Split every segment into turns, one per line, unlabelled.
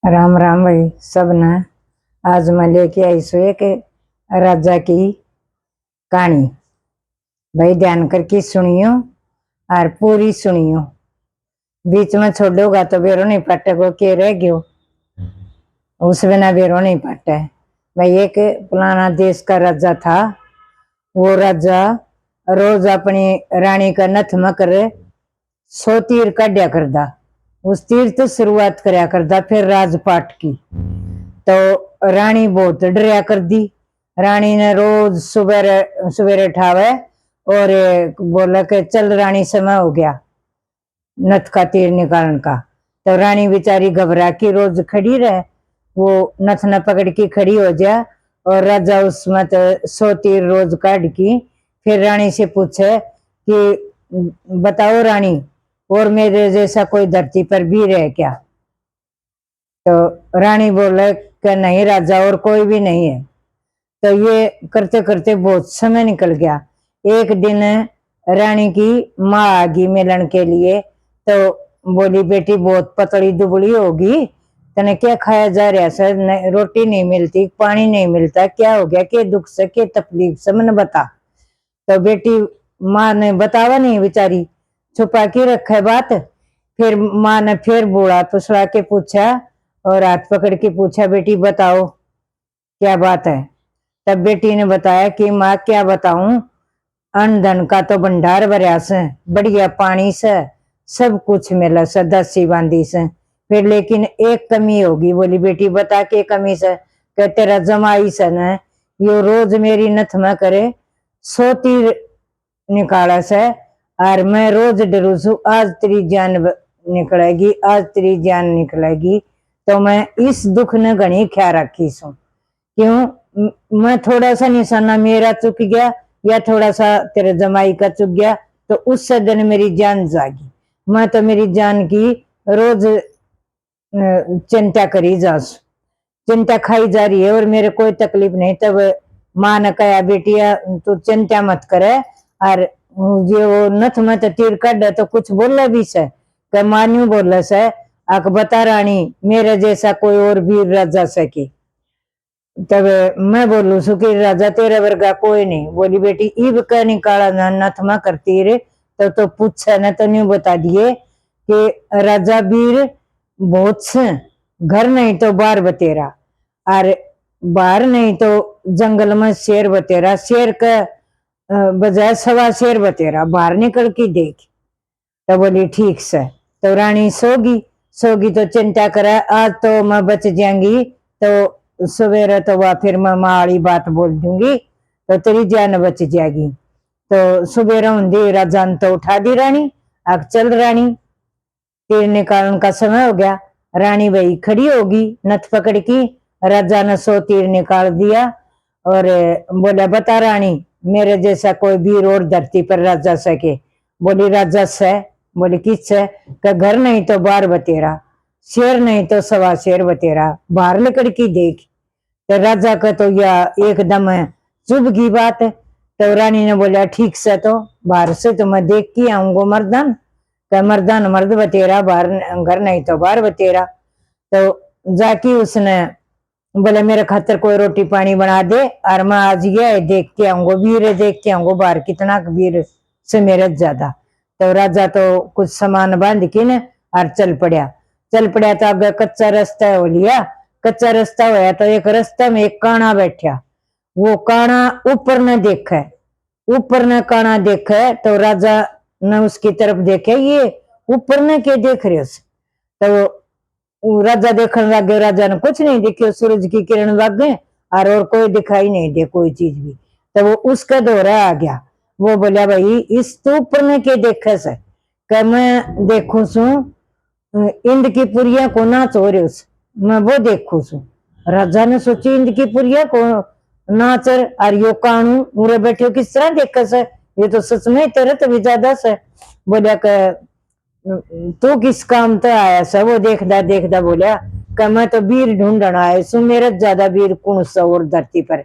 राम राम भाई सब ने। आज मैं लेके आई सो एक राजा की कहानी। भाई ध्यान करके सुनियो और पूरी सुनियो। बीच में छोड़ोगा तो बेरो नहीं पटेगो के रह गयो, उस बिना बेरो नहीं पटे। भाई एक पुराना देश का राजा था। वो राजा रोज अपनी रानी का नथ मकर 100 तीर काढ़िया करदा। उस तीर तो शुरुआत करया करदा फिर राजपाट की। तो रानी बहुत डरिया कर दी। रानी ने रोज सुबेरे सुबेरे ठावे और बोला कि चल रानी समय हो गया नथ का तीर निकालने का। तो रानी बेचारी घबरा की रोज खड़ी रहे, वो नथ न पकड़ के खड़ी हो जा और राजा उसमें तो 100 तीर रोज काट की। फिर रानी से पूछे कि बताओ रानी, और मेरे जैसा कोई धरती पर भी रहे क्या? तो रानी बोले कि नहीं राजा, और कोई भी नहीं है। तो ये करते करते बहुत समय निकल गया। एक दिन रानी की माँ आ गई मिलन के लिए। तो बोली बेटी बहुत पतली दुबली होगी, तने क्या खाया जा रहा सर? रोटी नहीं मिलती, पानी नहीं मिलता, क्या हो गया, के दुख से के तकलीफ से मन बता। तो बेटी माँ ने बतावा नहीं, बेचारी छुपा के रखे बात। फिर माँ ने फिर बूढ़ा पुसड़ा के पूछा और हाथ पकड़ के पूछा बेटी बताओ क्या बात है? तब बेटी ने बताया कि माँ क्या बताऊं, अन्न धन का तो भंडार भरया से, बढ़िया पानी से सब कुछ मिला से, दसी बांधी से, फिर लेकिन एक कमी होगी। बोली बेटी बता के कमी से? कि तेरा जमाई से न यो रोज मेरी नथ में करे 100 तीर निकाला से, और मैं रोज डरू छू आज तेरी जान निकलेगी, आज तेरी जान निकलेगी। तो मैं इस दुख ने घनी ख्या रखी सू। क्यों? मैं थोड़ा सा निशाना मेरा चुक गया या थोड़ा सा तेरे जमाई का चुक गया तो उससे दिन मेरी जान जागी। मैं तो मेरी जान की रोज चिंता करी जा, चिंता खाई जा रही है और मेरे कोई तकलीफ नहीं। तब माँ ने कहा बेटिया तू चिंता मत करे, और जो नथ मत तीर काट तो कुछ बोला भी से कि मान्यू बोला से आक बता रानी मेरे जैसा कोई और भी राजा सके। तब मैं बोलू सु कि राजा तेरे वर्गा कोई नहीं। बोली बेटी इब का निकाला नथ में करती रे तो पूछा न तो नहीं बता दिए कि राजा वीर बहुत से, घर नहीं तो बार बतेरा, और बाहर नहीं तो जंगल में शेर बतेरा, शेर का बजाय 1.25 शेर बतेरा, बाहर निकल के देख। तो बोली ठीक से। तो रानी सोगी सोगी तो चिंता करा आज तो मैं बच जाऊंगी, तो सवेरे तो वह फिर मैं माँ वाली बात बोल दूंगी तो तेरी जान बच जाएगी। तो सवेरे होंगे राजा ने तो उठा दी रानी, अब चल रानी तीर निकालने का समय हो गया। रानी भाई खड़ी होगी नथ पकड़ की, राजा ने 100 तीर निकाल दिया और बोला बता रानी मेरे जैसा कोई वीर और धरती पर राजा सके? बोली राजा से। बोली किस से? घर नहीं तो बार बतेरा, शेर नहीं तो 1.25 शेर बतेरा, बाहर निकल की देख। तो राजा का तो यह एकदम चुभ की बात है। तो रानी ने बोला ठीक से, तो बाहर से तो मैं देख के आऊंगा मर्दान, मर्दान मर्द बतेरा, बाहर घर नहीं तो बाहर बतेरा। तो जाके उसने बोले मेरे खातर कोई रोटी पानी बना दे और मैं आज गया देख के आऊंगा, वीर देख के आऊंगा बाहर कितना वीर से मेरे ज्यादा। तो राजा तो कुछ सामान बांध के न और चल पड़ा तो आगे कच्चा रास्ता हो लिया। कच्चा रास्ता होया तो एक रास्ता में एक काना बैठा। वो काना ऊपर न देखे, ऊपर न काना देखे तो राजा ने उसकी तरफ देखे, ये ऊपर न के देख रहे उस। तो राजा देखने लग गए, राजा ने कुछ नहीं देखियो, सूरज की किरण लग गए और कोई दिखाई नहीं दे कोई चीज भी। तो वो उसका दौरा आ गया। वो बोला भाई इस तो ऊपर ने के देखे से? कि मैं देखू सू इंद की पुरिया को नाच हो रहे, मैं वो देखू सू। राजा ने सोची इंद की पुरिया को नाच और यो कानू उरे बैठे किस तरह देखे से? ये तो सच में तेरे तो भी ज्यादा से। बोलिया तू किस काम तो आया सा? वो देखदा बोलिया कि मैं तो वीर ढूंढना आया सू, मेरे ज्यादा वीर कौन सा और धरती पर।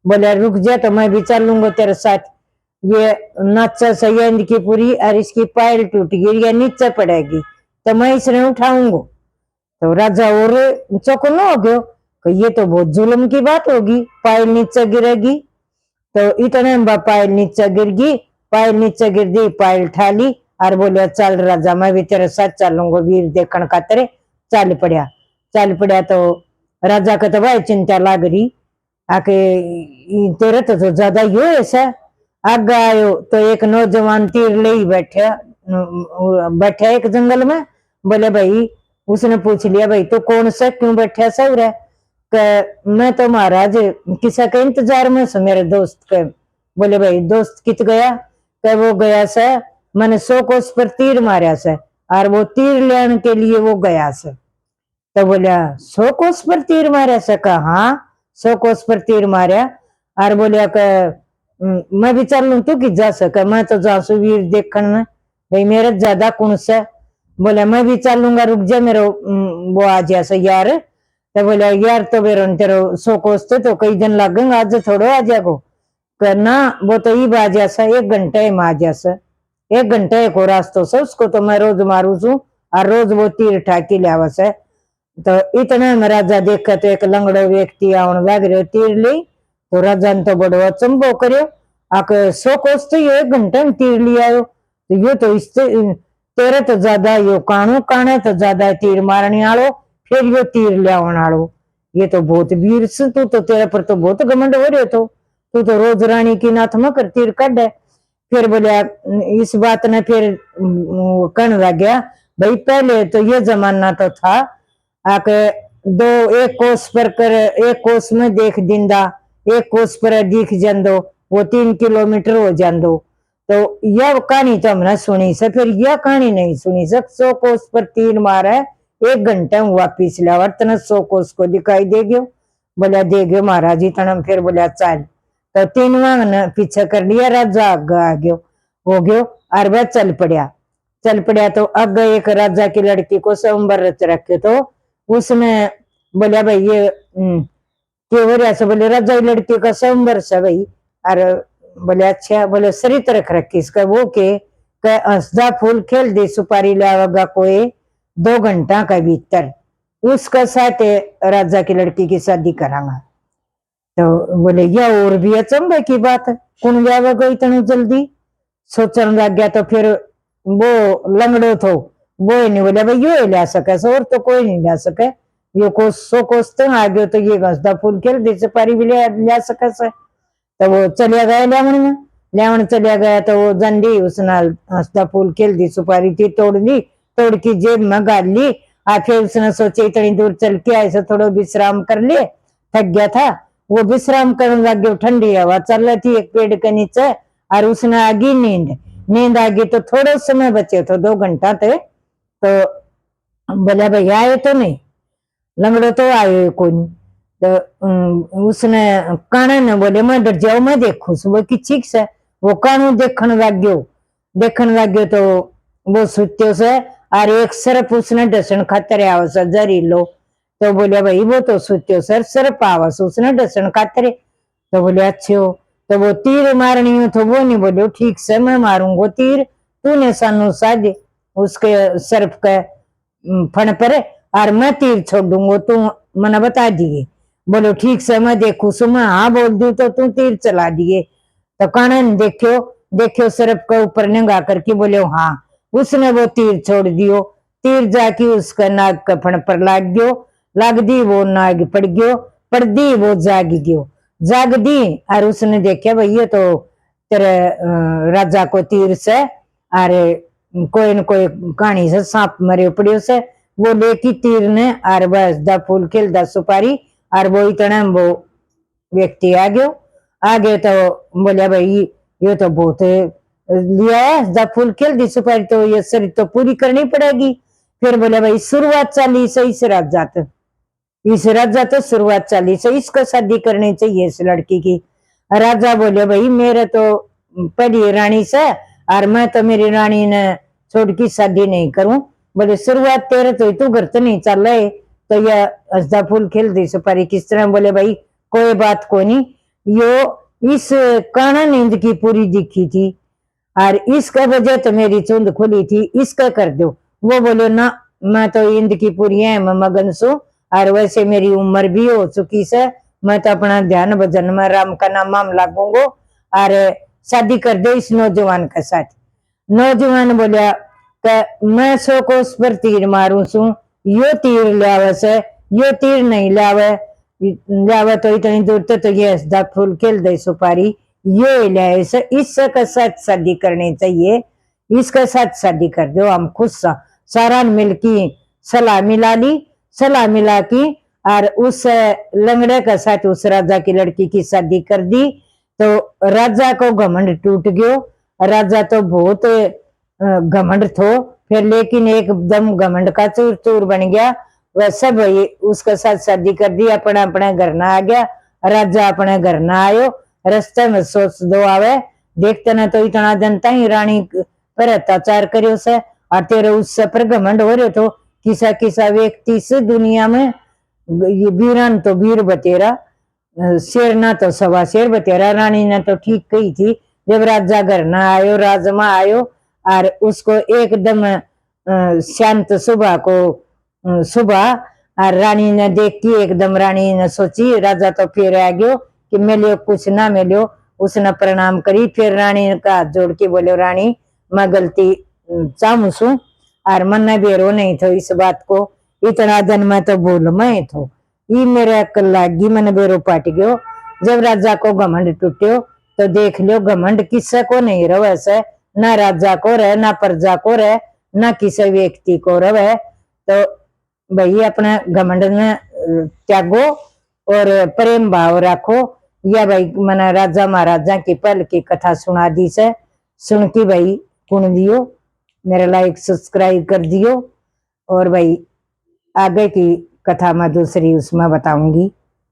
बोलिया रुक जा तो मैं भी चलूंगा तेरे साथ। ये नाचा सही इनकी पूरी और इसकी पायल टूट गई या नीचे पड़ेगी तो मैं इसने उठाऊंगा। तो राजा और चौकन्ना हो गयो कि ये तो बहुत जुल्म की बात होगी, पायल नीचे गिरेगी। तो इतने में पायल नीचे गिर गई, पायल नीचे गिर दी, पायल ठा ली और बोलिया चल राजा मैं भी तेरे साथ चलूंगा वीर देखने खातर। चल पड़िया तो राजा का तो भाई चिंता लग रही आके तेरे तो ज्यादा ही हो ऐसा। आगे आयो तो एक नौजवान तीर ले ही बैठा एक जंगल में। बोले भाई, उसने पूछ लिया भाई तो कौन सा क्यों बैठा सर है? मैं तो महाराज किसी के इंतजार में सो मेरे दोस्त के। बोले भाई दोस्त कित गया? क्या वो गया से मैंने 100 कोस पर तीर मारा से और वो तीर लेने के लिए वो गया से। तो बोलिया 100 कोस पर तीर मारा से? कहा हाँ 100 कोस पर तीर मारा। और बोलिया मैं भी चल लू तू कि जा सके? मैं तो जा सू वीर देखने में, भाई मेरा ज्यादा कौन सा। बोले मैं भी चलूंगा रुक जा मेरे वो आ जैसे यार। तो बोले यार तो फिर तेरे 100 कोस तो कई दिन लगेंगे, आज थोड़ो आ जाएगो। करना वो तो ई बाज ऐसा 1 घंटे में आ जैसा, 1 घंटे को रास्ता से उसको तो मैं रोज मारू छू और रोज वो तीर ठाकी लिया से। तो इतने में राजा देखा तो एक लंगड़ो व्यक्ति आने लग रहे तीर ली। तो राजा ने तो बड़ो अचंबो करो आके 100 कोस तो ये 1 घंटे में तीर लिया आयो। तो यो तो इससे तेरे तो ज्यादा यो काने तो ज्यादा तीर मारने वालो, फिर यो तीर लियावन वालो, ये तो बहुत वीर से तू तो, तेरे पर तो बहुत घमंड हो रहे तो तू तो रोज रानी की नाथ में कर तीर कट है। फिर बोलिया इस बात ने फिर कहने लग गया भाई पहले तो ये जमाना तो था आके 1 कोस पर कर 1 कोस में देख दिंदा, 1 कोस पर दिख जांदो, वो 3 किलोमीटर हो जांदो। तो यह कहानी तो हमने सुनी से, फिर यह कहानी नहीं सुनी से 100 कोस पर तीर मारा 1 घंटे में वापिस लावर तना 100 कोस को दिखाई दे गयो। बोलिया दे गयो महाराज जी तना। फिर बोलिया चल। तो 3 ने पीछे कर लिया, राजा आगे आ गयो हो गयो और वह चल पड़िया। तो अगे एक राजा की लड़की को स्वयंवर रच रखे। तो उसने बोलिया भाई ये क्यों हो रहा? बोले राजा की लड़की का स्वयंवर से भाई। और बोले अच्छा। बोले सरित रख रखी इसका वो के हंसदा फूल खेल दे सुपारी लावेगा कोई 2 घंटा का भीतर, उसका साथ राजा की लड़की की शादी करांगा। तो बोले यह और भी अचंभे की बात है, कौन जावेगा इतनी जल्दी? सोचने लग गया। तो फिर वो लंगड़ो थो वो ही नहीं बोले भाई यो ला सके और तो कोई नहीं ला सके, यो को 100 कोस तो आ गयो तो ये हंसदा फूल खेल दे सुपारी भी ला सके से। तो वो चलिया गया लेवन चलिया गया। तो वो जंडी उसने हंसदा फूल खेल दी सुपारी थी तोड़ की जेब में गाल ली। और फिर उसने सोचे इतनी दूर चल के ऐसे थोड़ा विश्राम कर ले, थक गया था। वो विश्राम करने लग गया, ठंडी हवा चल रही थी एक पेड़ के नीचे और उसने आगी नींद आ गई। तो थोड़ा समय बचे तो 2 घंटा थे। तो बोला भाई आए तो नहीं, लंगड़ो तो आयो कोई नहीं। तो उसने काने ने बोले मैं डर जाऊ मैं देखू सुबह की ठीक से। वो कानू देखने लग गयो। तो वो सुत्यो से और एक सरप उसने डसन खातर आवस जहरीलो। तो बोले भाई वो तो सुत्यो सर सरप आवस उसने डसन खातर। तो बोले अच्छे हो। तो वो तीर मारनी हो तो वो नहीं बोले ठीक से मैं मारूंगा तीर, तूने सानू साध उसके सरप के फण पर और मैं तीर छोड़ दूंगा, तू मना बता दिए। बोलो ठीक से मैं देखू सु मैं हाँ बोल दू तो तू तीर चला दिए। तो कानन देखियो सरप के ऊपर निगाह करके बोले हाँ। उसने वो तीर छोड़ दियो, तीर जाके उसका नाग के फण पर लाग दी वो नाग पड़ गयो, पड़ दी वो जाग दी। और उसने देखा भाई ये तो तेरे राजा को तीर से अरे कोई न कोई कहानी से सांप मरे पड़ियो से। वो लेकी तीर ने और बस दा फूल खेलदा सुपारी और वो इतना वो व्यक्ति आ गयो। तो बोलिया भाई ये तो बहुत लिया है दा फूल खेल दी सुपारी, तो ये शरीर तो पूरी करनी पड़ेगी। फिर बोले भाई शुरुआत चाली से इस राजा तो शुरुआत चाली से इसको शादी करनी चाहिए इस लड़की की। राजा बोले भाई मेरे तो पहली रानी से और मैं तो मेरी रानी ने छोड़ की शादी नहीं करूं। बोले शुरुआत तेरे तो तू घर तो नहीं चल रहे तो यह हंसदा फूल खेल दी सुपारी किस तरह? बोले भाई कोई बात को नहीं, यो इस काना नींद की पूरी दिखी थी और इसका वजह तो मेरी चुंद खुली थी, इसका कर दो। वो बोले ना मैं तो इंद की पूरी है मैं मगन सु, और वैसे मेरी उम्र भी हो चुकी से, मैं तो अपना ध्यान भजन में राम का नाम माम लागूंगो और शादी कर दे इस नौजवान के साथ। नौजवान बोलिया कि मैं सो को उस पर तीर मारू सू, यो तीर लावे से, यो तीर नहीं लावे, लावे तो इतनी दूर तो ये हंसदा फूल खेल दे सुपारी, ये लाए से इसका साथ शादी करनी चाहिए, इसके साथ शादी कर दो, हम खुश सारा मिलकी सलाह मिला ली, सलाह मिला की और उस लंगड़े के साथ उस राजा की लड़की की शादी कर दी। तो राजा को घमंड टूट गयो, राजा तो बहुत घमंड थो फिर, लेकिन एकदम घमंड का चूर चूर बन गया। वह सब उसके साथ शादी कर दी, अपना अपना घर ना आ गया, राजा अपने घर ना आयो। रास्ते में सोच दो आवे, देखते ना तो इतना जनता ही रानी पर अत्याचार करो से, और तेरे उससे पर घमंड हो रहे तो किसा किसा व्यक्ति से दुनिया में ये वीरान तो वीर बतेरा, शेर ना तो सवा शेर बतेरा। रानी ने तो ठीक कही थी, जब राजा घर ना आयो, राजमा आयो और उसको एकदम शांत सुबह को सुबह, और रानी ने देखी एकदम, रानी ने सोची राजा तो फिर आ गयो कि मिलो कुछ ना मिलो, उसने प्रणाम करी। फिर रानी का हाथ जोड़ के बोले रानी मैं गलती चाहूं सू और मन बेरो नहीं थो इस बात को, इतना दिन मैं तो भूल में थो, ये मेरे अक्ल लागी मन बेरो पाट गयो। जब राजा को घमंड टूट्यो तो देख लो घमंड किसी को नहीं रहे से, ना राजा को रहे, ना प्रजा को रहे, ना किसी व्यक्ति को रहे। तो भाई अपने घमंड में त्यागो और प्रेम भाव रखो। या भाई मैंने राजा महाराजा की पल की कथा सुना दी से, सुन की भाई सुन दियो, मेरा लाइक सब्सक्राइब कर दियो, और भाई आगे की कथा मैं दूसरी उसमें बताऊंगी।